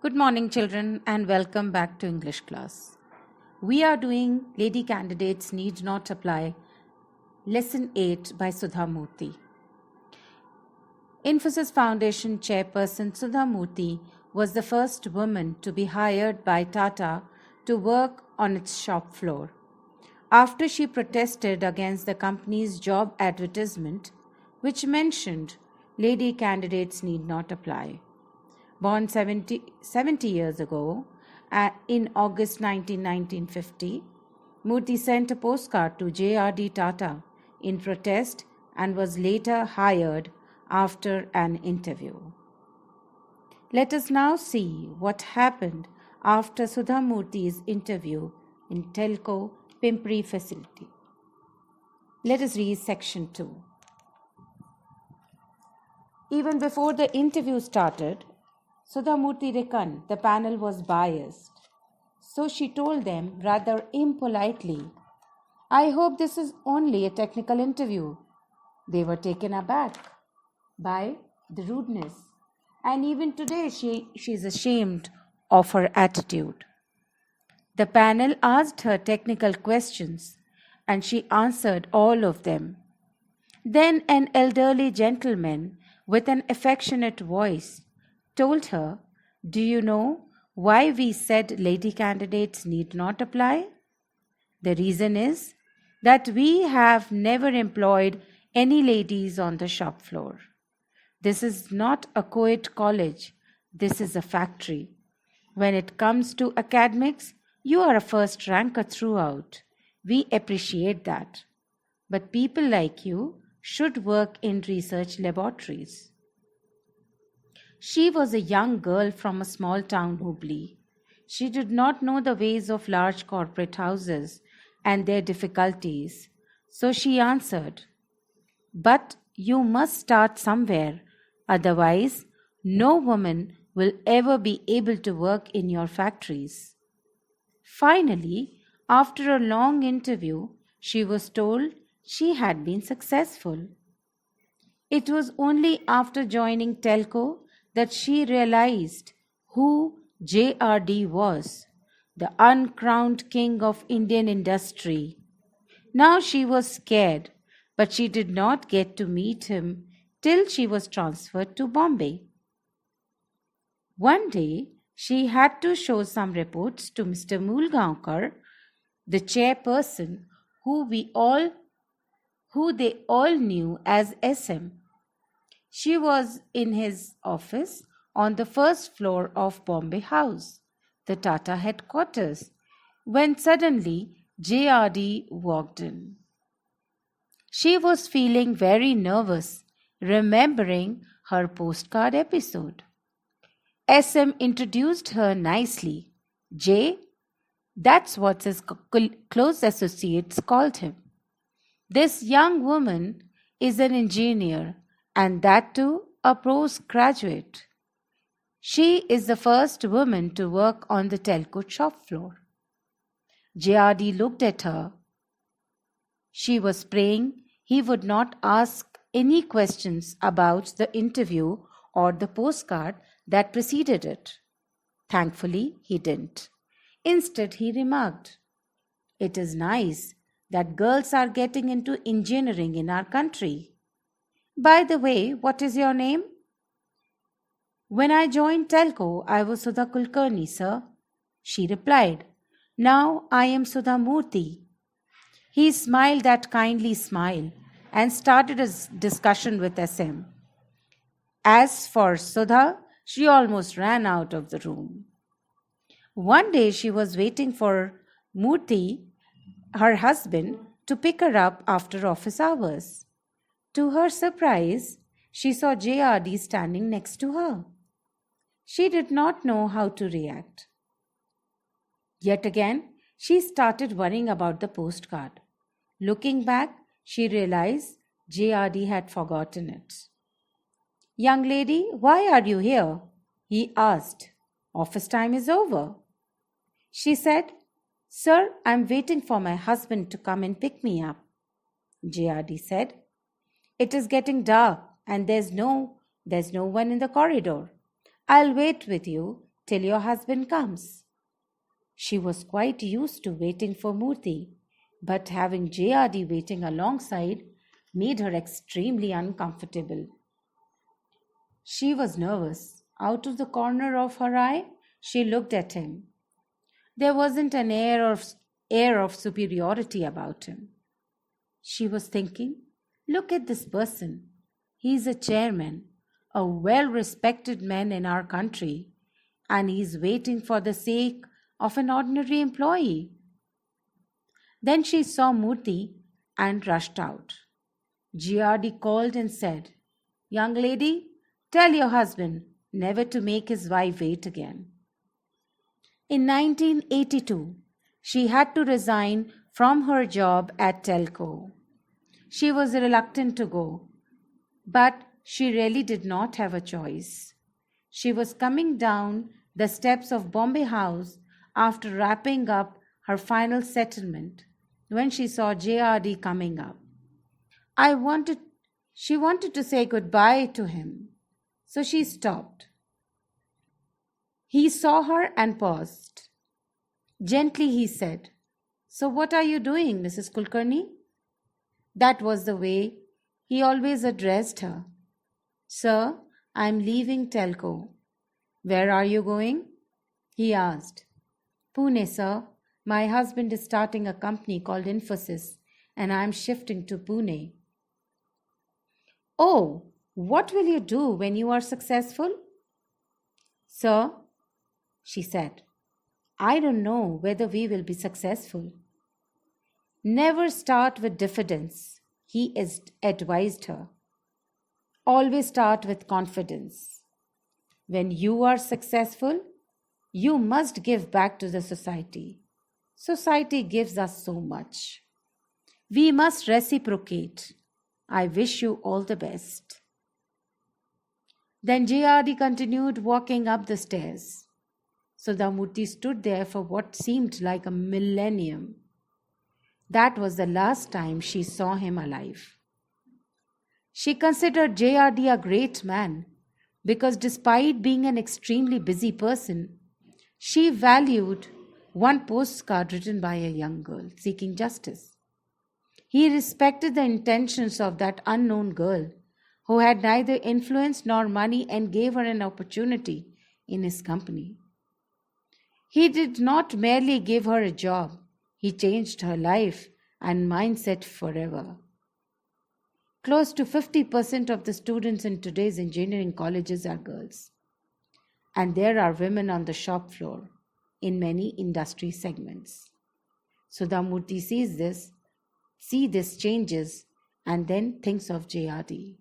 Good morning, children, and welcome back to English class. We are doing Lady Candidates Need Not Apply, Lesson 8 by Sudha Murthy. Infosys Foundation chairperson Sudha Murthy was the first woman to be hired by Tata to work on its shop floor. After she protested against the company's job advertisement, which mentioned lady candidates need not apply. Born 70 years ago, in August 1950, Murthy sent a postcard to J.R.D. Tata in protest and was later hired after an interview. Let us now see what happened after Sudha Murthy's interview in Telco Pimpri facility. Let us read section 2. Even before the interview started, Sudha Murthy reckoned the panel was biased. So she told them rather impolitely, "I hope this is only a technical interview." They were taken aback by the rudeness. And even today she is ashamed of her attitude. The panel asked her technical questions and she answered all of them. Then an elderly gentleman with an affectionate voice told her, "Do you know why we said lady candidates need not apply? The reason is that we have never employed any ladies on the shop floor. This is not a co-ed college, this is a factory. When it comes to academics, you are a first ranker throughout. We appreciate that. But people like you should work in research laboratories." She was a young girl from a small town, Hubli. She did not know the ways of large corporate houses and their difficulties. So she answered, "But you must start somewhere. Otherwise, no woman will ever be able to work in your factories." Finally, after a long interview, she was told she had been successful. It was only after joining Telco that she realized who JRD was, the uncrowned king of Indian industry. Now she was scared, but she did not get to meet him till she was transferred to Bombay. One day, she had to show some reports to Mr. Mulgaonkar, the chairperson who they all knew as SM. She was in his office on the first floor of Bombay House, the Tata headquarters, when suddenly JRD walked in. She was feeling very nervous, remembering her postcard episode. SM introduced her nicely. J, that's what his close associates called him. This young woman is an engineer, and that too a postgraduate. She is the first woman to work on the telco shop floor. JRD looked at her. She was praying he would not ask any questions about the interview or the postcard that preceded it. Thankfully, he didn't. Instead, he remarked, "It is nice that girls are getting into engineering in our country. By the way, what is your name?" "When I joined Telco, I was Sudha Kulkarni, sir," she replied. "Now I am Sudha Murthy." He smiled that kindly smile and started a discussion with SM. As for Sudha, she almost ran out of the room. One day she was waiting for Murthy, her husband, to pick her up after office hours. To her surprise, she saw JRD standing next to her. She did not know how to react. Yet again, she started worrying about the postcard. Looking back, she realized JRD had forgotten it. "Young lady, why are you here?" he asked. "Office time is over." She said, "Sir, I'm waiting for my husband to come and pick me up." JRD said, "It is getting dark and there's no one in the corridor. I'll wait with you till your husband comes." She was quite used to waiting for Murthy, but having JRD waiting alongside made her extremely uncomfortable. She was nervous. Out of the corner of her eye, she looked at him. There wasn't an air of superiority about him. She was thinking, "Look at this person. He's a chairman, a well respected man in our country, and he's waiting for the sake of an ordinary employee." Then she saw Murthy and rushed out. Giardi called and said, "Young lady, tell your husband never to make his wife wait again." In 1982, she had to resign from her job at Telco. She was reluctant to go, but she really did not have a choice. She was coming down the steps of Bombay House after wrapping up her final settlement when she saw JRD coming up. She wanted to say goodbye to him, so she stopped. He saw her and paused. Gently he said, "So what are you doing, Mrs. Kulkarni?" That was the way he always addressed her. "Sir, I am leaving Telco." "Where are you going?" he asked. "Pune, sir. My husband is starting a company called Infosys, and I am shifting to Pune." "Oh, what will you do when you are successful?" "Sir," she said, "I don't know whether we will be successful." "Never start with diffidence," he advised her. "Always start with confidence. When you are successful, you must give back to the society. Society gives us so much. We must reciprocate. I wish you all the best." Then JRD continued walking up the stairs. Sudhamurthy stood there for what seemed like a millennium. That was the last time she saw him alive. She considered JRD a great man because despite being an extremely busy person, she valued one postcard written by a young girl seeking justice. He respected the intentions of that unknown girl who had neither influence nor money and gave her an opportunity in his company. He did not merely give her a job, he changed her life and mindset forever. Close to 50% of the students in today's engineering colleges are girls. And there are women on the shop floor in many industry segments. Sudhamurthy sees this changes, and then thinks of JRD.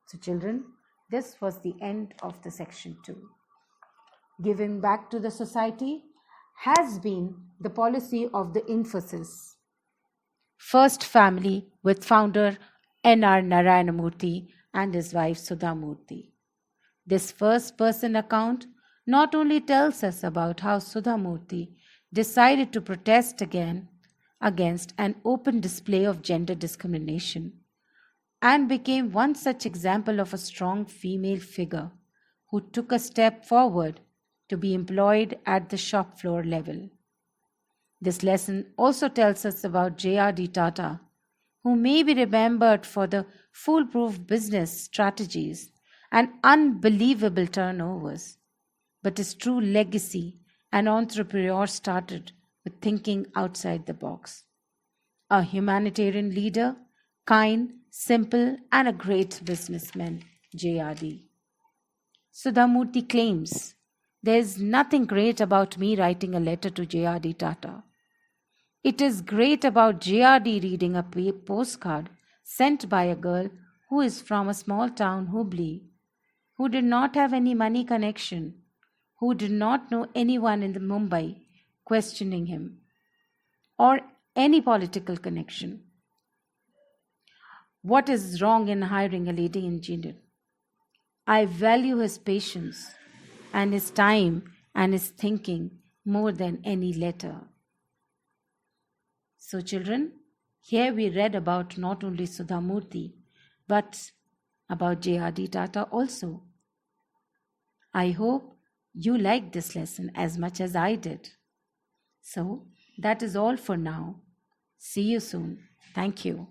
So children, this was the end of the section 2. Giving back to the society has been the policy of the Infosys First family with founder N.R. Narayanamurthy and his wife Sudhamurthy. This first person account not only tells us about how Sudhamurthy decided to protest against an open display of gender discrimination and became one such example of a strong female figure who took a step forward to be employed at the shop floor level. This lesson also tells us about J.R.D. Tata, who may be remembered for the foolproof business strategies and unbelievable turnovers, but his true legacy and entrepreneur started with thinking outside the box. A humanitarian leader, kind, simple, and a great businessman, J.R.D. Sudhamurthy claims, "There is nothing great about me writing a letter to J.R.D. Tata. It is great about JRD reading a postcard sent by a girl who is from a small town, Hubli, who did not have any money connection, who did not know anyone in the Mumbai questioning him, or any political connection. What is wrong in hiring a lady engineer? I value his patience and his time and his thinking more than any letter." So children, here we read about not only Sudhamurthy, but about J.R.D. Tata also. I hope you liked this lesson as much as I did. So, that is all for now. See you soon. Thank you.